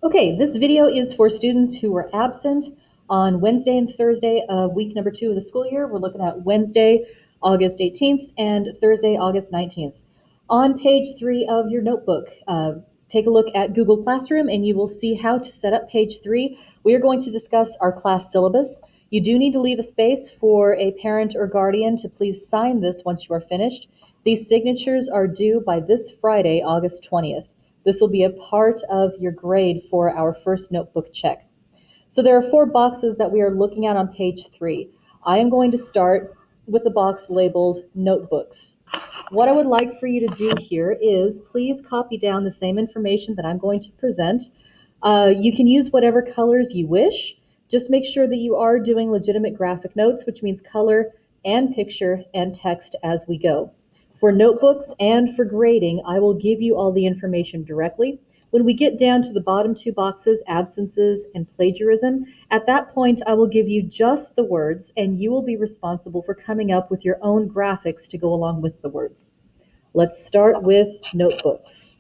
Okay, this video is for students who were absent on Wednesday and Thursday of week number 2 of the school year. We're looking at Wednesday, August 18th and Thursday, August 19th. On page 3 of your notebook, take a look at Google Classroom and you will see how to set up page 3. We are going to discuss our class syllabus. You do need to leave a space for a parent or guardian to please sign this once you are finished. These signatures are due by this Friday, August 20th. This will be a part of your grade for our first notebook check. So there are 4 boxes that we are looking at on page 3. I am going to start with the box labeled Notebooks. What I would like for you to do here is please copy down the same information that I'm going to present. You can use whatever colors you wish. Just make sure that you are doing legitimate graphic notes, which means color and picture and text as we go. For notebooks and for grading, I will give you all the information directly. When we get down to the bottom 2 boxes, absences and plagiarism, at that point I will give you just the words and you will be responsible for coming up with your own graphics to go along with the words. Let's start with notebooks.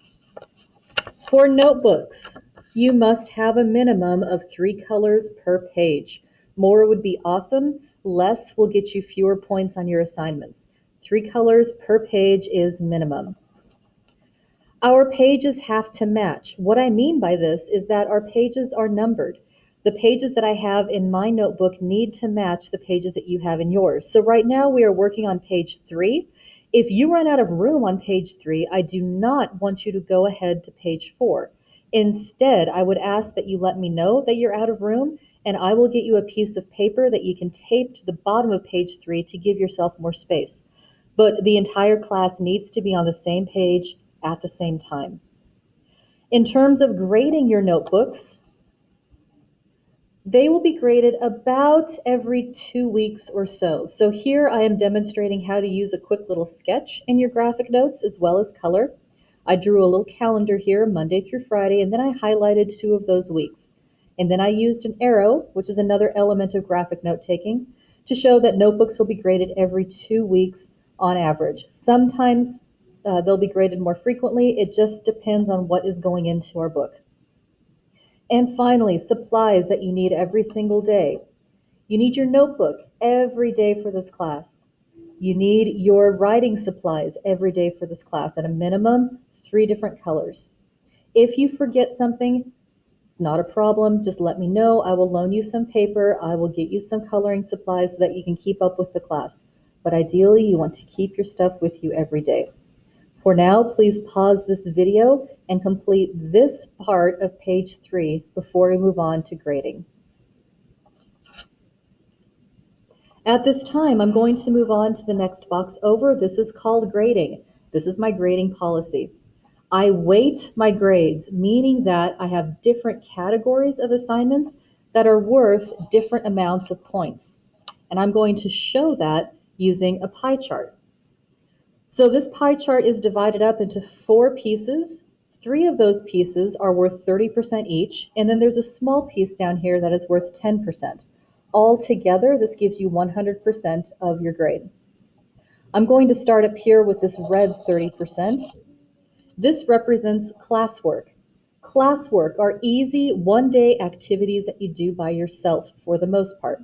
For notebooks, you must have a minimum of 3 colors per page. More would be awesome, less will get you fewer points on your assignments. 3 colors per page is minimum. Our pages have to match. What I mean by this is that our pages are numbered. The pages that I have in my notebook need to match the pages that you have in yours. So right now we are working on page 3. If you run out of room on page 3, I do not want you to go ahead to page 4. Instead, I would ask that you let me know that you're out of room, and I will get you a piece of paper that you can tape to the bottom of page 3 to give yourself more space. But the entire class needs to be on the same page at the same time. In terms of grading your notebooks, they will be graded about every 2 weeks or so. So here I am demonstrating how to use a quick little sketch in your graphic notes as well as color. I drew a little calendar here, Monday through Friday, and then I highlighted 2 of those weeks. And then I used an arrow, which is another element of graphic note taking, to show that notebooks will be graded every 2 weeks on average. Sometimes they'll be graded more frequently. It just depends on what is going into our book. And finally, supplies that you need every single day. You need your notebook every day for this class. You need your writing supplies every day for this class, at a minimum 3 different colors. If you forget something, it's not a problem. Just let me know. I will loan you some paper. I will get you some coloring supplies so that you can keep up with the class. But ideally, you want to keep your stuff with you every day. For now, please pause this video and complete this part of page 3 before we move on to grading. At this time, I'm going to move on to the next box over. This is called grading. This is my grading policy. I weight my grades, meaning that I have different categories of assignments that are worth different amounts of points. And I'm going to show that using a pie chart. So this pie chart is divided up into 4 pieces. 3 of those pieces are worth 30% each, and then there's a small piece down here that is worth 10%. Altogether, this gives you 100% of your grade. I'm going to start up here with this red 30%. This represents classwork. Classwork are easy one-day activities that you do by yourself for the most part.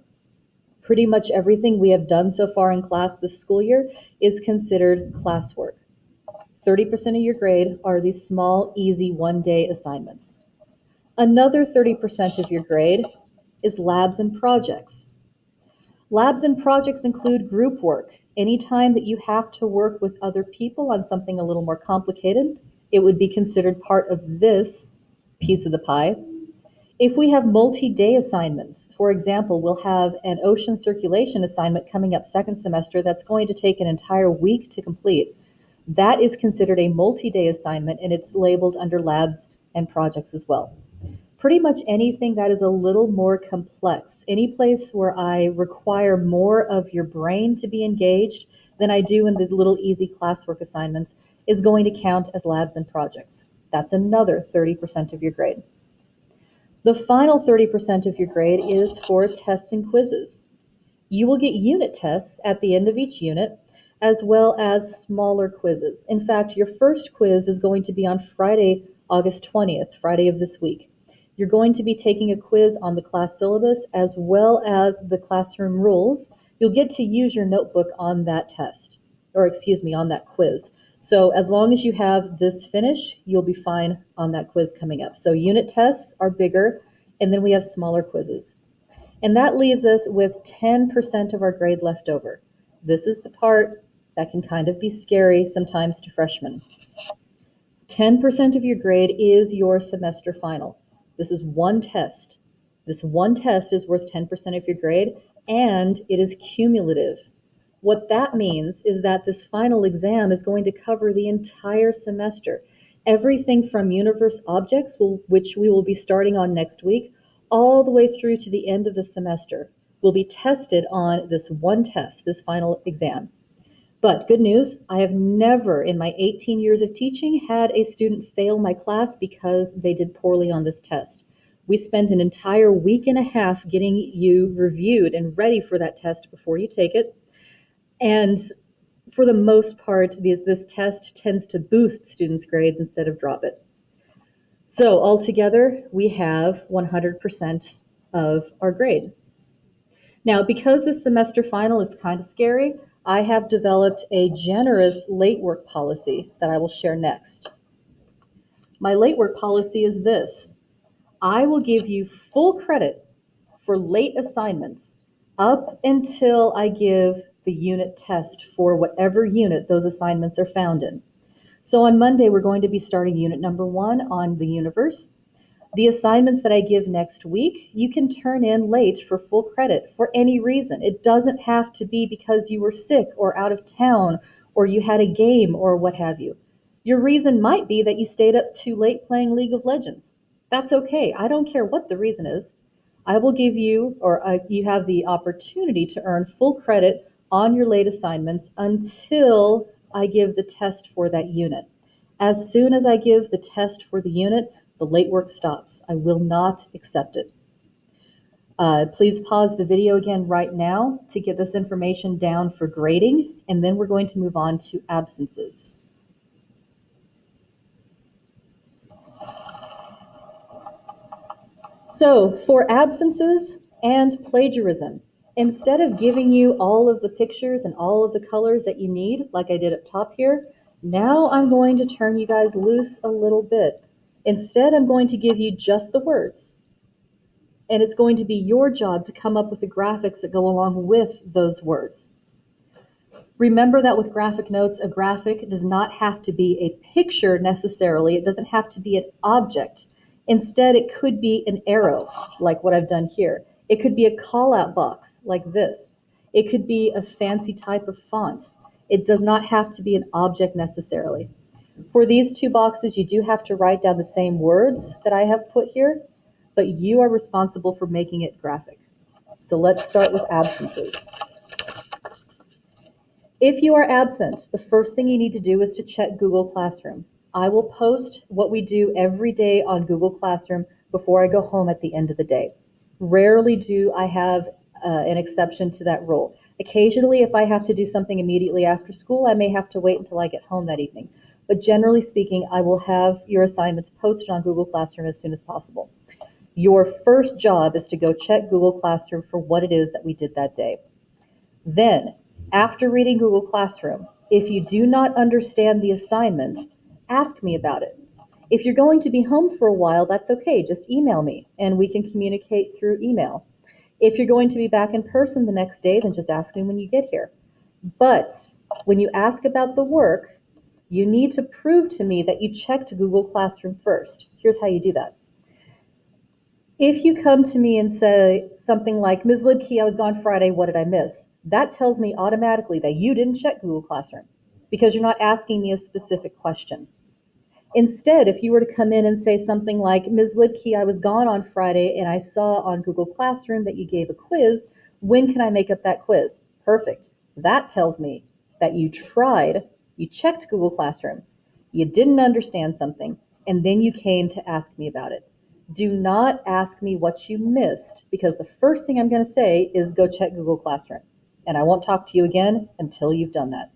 Pretty much everything we have done so far in class this school year is considered classwork. 30% of your grade are these small, easy one-day assignments. Another 30% of your grade is labs and projects. Labs and projects include group work. Anytime that you have to work with other people on something a little more complicated, it would be considered part of this piece of the pie. If we have multi-day assignments, for example, we'll have an ocean circulation assignment coming up second semester that's going to take an entire week to complete. That is considered a multi-day assignment, and it's labeled under labs and projects as well. Pretty much anything that is a little more complex, any place where I require more of your brain to be engaged than I do in the little easy classwork assignments, is going to count as labs and projects. That's another 30% of your grade. The final 30% of your grade is for tests and quizzes. You will get unit tests at the end of each unit, as well as smaller quizzes. In fact, your first quiz is going to be on Friday, August 20th, Friday of this week. You're going to be taking a quiz on the class syllabus as well as the classroom rules. You'll get to use your notebook on that test, or excuse me, on that quiz. So as long as you have this finish, you'll be fine on that quiz coming up. So unit tests are bigger, and then we have smaller quizzes. And that leaves us with 10% of our grade left over. This is the part that can kind of be scary sometimes to freshmen. 10% of your grade is your semester final. This is one test. This one test is worth 10% of your grade, and it is cumulative. What that means is that this final exam is going to cover the entire semester. Everything from universe objects, which we will be starting on next week, all the way through to the end of the semester will be tested on this one test, this final exam. But good news, I have never in my 18 years of teaching had a student fail my class because they did poorly on this test. We spent an entire week and a half getting you reviewed and ready for that test before you take it. And for the most part, this test tends to boost students' grades instead of drop it. So altogether, we have 100% of our grade. Now, because this semester final is kind of scary, I have developed a generous late work policy that I will share next. My late work policy is this. I will give you full credit for late assignments up until I give the unit test for whatever unit those assignments are found in. So on Monday, we're going to be starting unit number 1 on the universe. The assignments that I give next week, you can turn in late for full credit for any reason. It doesn't have to be because you were sick or out of town or you had a game or what have you. Your reason might be that you stayed up too late playing League of Legends. That's okay. I don't care what the reason is. I will give you, or you have the opportunity to earn full credit on your late assignments until I give the test for that unit. As soon as I give the test for the unit, the late work stops. I will not accept it. Please pause the video again right now to get this information down for grading, and then we're going to move on to absences. So for absences and plagiarism, instead of giving you all of the pictures and all of the colors that you need, like I did up top here, now I'm going to turn you guys loose a little bit. Instead, I'm going to give you just the words. And it's going to be your job to come up with the graphics that go along with those words. Remember that with graphic notes, a graphic does not have to be a picture necessarily. It doesn't have to be an object. Instead, it could be an arrow, like what I've done here. It could be a call-out box, like this. It could be a fancy type of font. It does not have to be an object necessarily. For these two boxes, you do have to write down the same words that I have put here, but you are responsible for making it graphic. So let's start with absences. If you are absent, the first thing you need to do is to check Google Classroom. I will post what we do every day on Google Classroom before I go home at the end of the day. Rarely do I have an exception to that rule. Occasionally, if I have to do something immediately after school, I may have to wait until I get home that evening. But generally speaking, I will have your assignments posted on Google Classroom as soon as possible. Your first job is to go check Google Classroom for what it is that we did that day. Then, after reading Google Classroom, if you do not understand the assignment, ask me about it. If you're going to be home for a while, that's okay. Just email me and we can communicate through email. If you're going to be back in person the next day, then just ask me when you get here. But when you ask about the work, you need to prove to me that you checked Google Classroom first. Here's how you do that. If you come to me and say something like, Ms. Libke, I was gone Friday, what did I miss? That tells me automatically that you didn't check Google Classroom because you're not asking me a specific question. Instead, if you were to come in and say something like, Ms. Libke, I was gone on Friday and I saw on Google Classroom that you gave a quiz. When can I make up that quiz? Perfect. That tells me that you tried, you checked Google Classroom, you didn't understand something, and then you came to ask me about it. Do not ask me what you missed, because the first thing I'm going to say is go check Google Classroom, and I won't talk to you again until you've done that.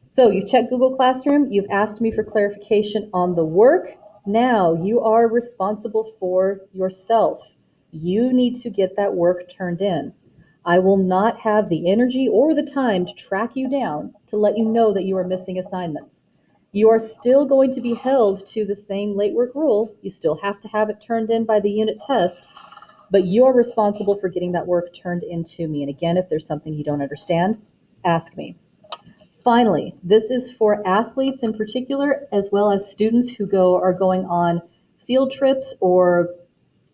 So you've checked Google Classroom, you've asked me for clarification on the work, Now you are responsible for yourself. You need to get that work turned in. I will not have the energy or the time to track you down to let you know that you are missing assignments. You are still going to be held to the same late work rule. You still have to have it turned in by the unit test, but you're responsible for getting that work turned into me. And again, if there's something you don't understand, ask me. Finally, this is for athletes in particular, as well as students who are going on field trips, or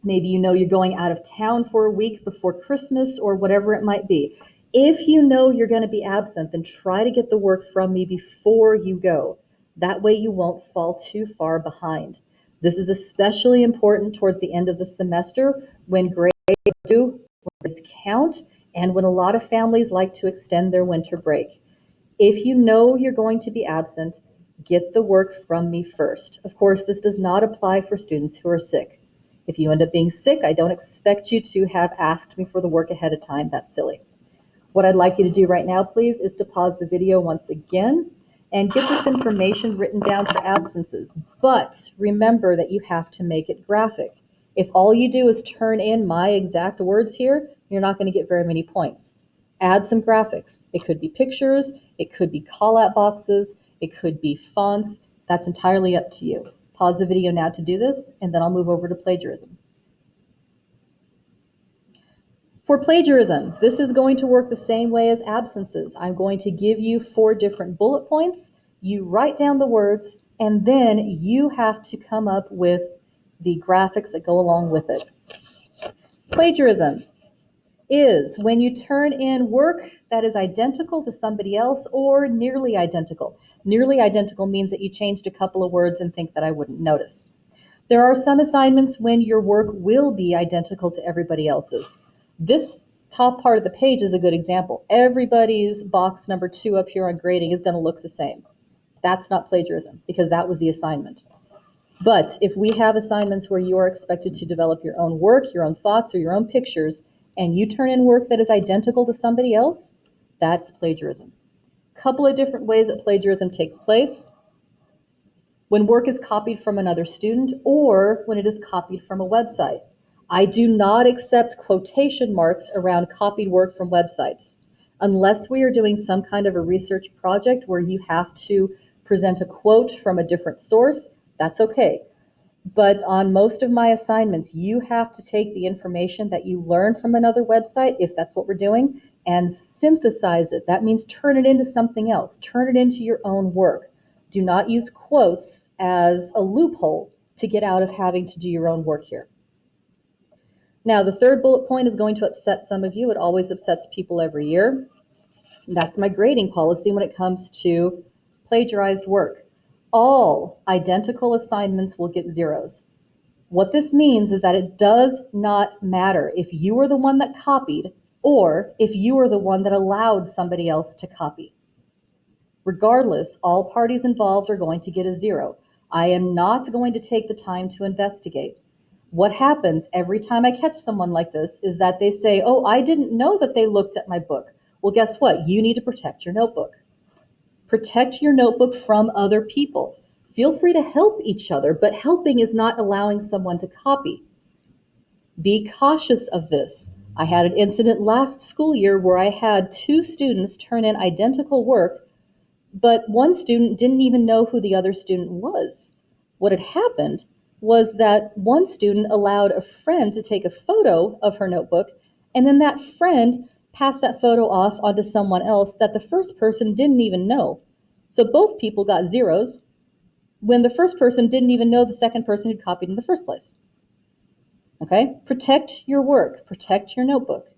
maybe you're going out of town for a week before Christmas or whatever it might be. If you know you're going to be absent, then try to get the work from me before you go. That way you won't fall too far behind. This is especially important towards the end of the semester when grades due, when grades count, and when a lot of families like to extend their winter break. If you know you're going to be absent, get the work from me first. Of course, this does not apply for students who are sick. If you end up being sick, I don't expect you to have asked me for the work ahead of time. That's silly. What I'd like you to do right now, please, is to pause the video once again and get this information written down for absences. But remember that you have to make it graphic. If all you do is turn in my exact words here, you're not going to get very many points. Add some graphics. It could be pictures, it could be call-out boxes, it could be fonts. That's entirely up to you. Pause the video now to do this, and then I'll move over to plagiarism. For plagiarism, this is going to work the same way as absences. I'm going to give you 4 different bullet points. You write down the words, and then you have to come up with the graphics that go along with it. Plagiarism is when you turn in work that is identical to somebody else or nearly identical. Nearly identical means that you changed a couple of words and think that I wouldn't notice. There are some assignments when your work will be identical to everybody else's. This top part of the page is a good example. Everybody's box number 2 up here on grading is going to look the same. That's not plagiarism because that was the assignment. But if we have assignments where you are expected to develop your own work, your own thoughts, or your own pictures, and you turn in work that is identical to somebody else, that's plagiarism. Couple of different ways that plagiarism takes place. When work is copied from another student or when it is copied from a website. I do not accept quotation marks around copied work from websites. Unless we are doing some kind of a research project where you have to present a quote from a different source, that's okay. But on most of my assignments, you have to take the information that you learn from another website, if that's what we're doing, and synthesize it. That means turn it into something else. Turn it into your own work. Do not use quotes as a loophole to get out of having to do your own work here. Now, the third bullet point is going to upset some of you. It always upsets people every year. That's my grading policy when it comes to plagiarized work. All identical assignments will get zeros. What this means is that it does not matter if you were the one that copied or if you were the one that allowed somebody else to copy. Regardless, all parties involved are going to get a 0. I am not going to take the time to investigate. What happens every time I catch someone like this is that they say, oh, I didn't know that they looked at my book. Well, guess what? You need to protect your notebook. Protect your notebook from other people. Feel free to help each other, but helping is not allowing someone to copy. Be cautious of this. I had an incident last school year where I had 2 students turn in identical work, but one student didn't even know who the other student was. What had happened was that one student allowed a friend to take a photo of her notebook, and then that friend passed that photo off onto someone else that the first person didn't even know. So both people got zeros when the first person didn't even know the second person had copied in the first place. Okay? Protect your work, protect your notebook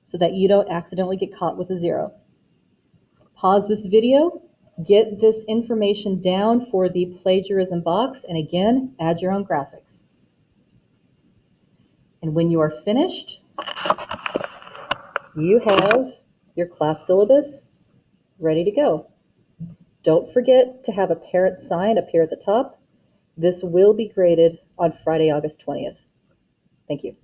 so that you don't accidentally get caught with a 0. Pause this video, get this information down for the plagiarism box, and again, add your own graphics. And when you are finished, you have your class syllabus ready to go. Don't forget to have a parent sign up here at the top. This will be graded on Friday, August 20th. Thank you.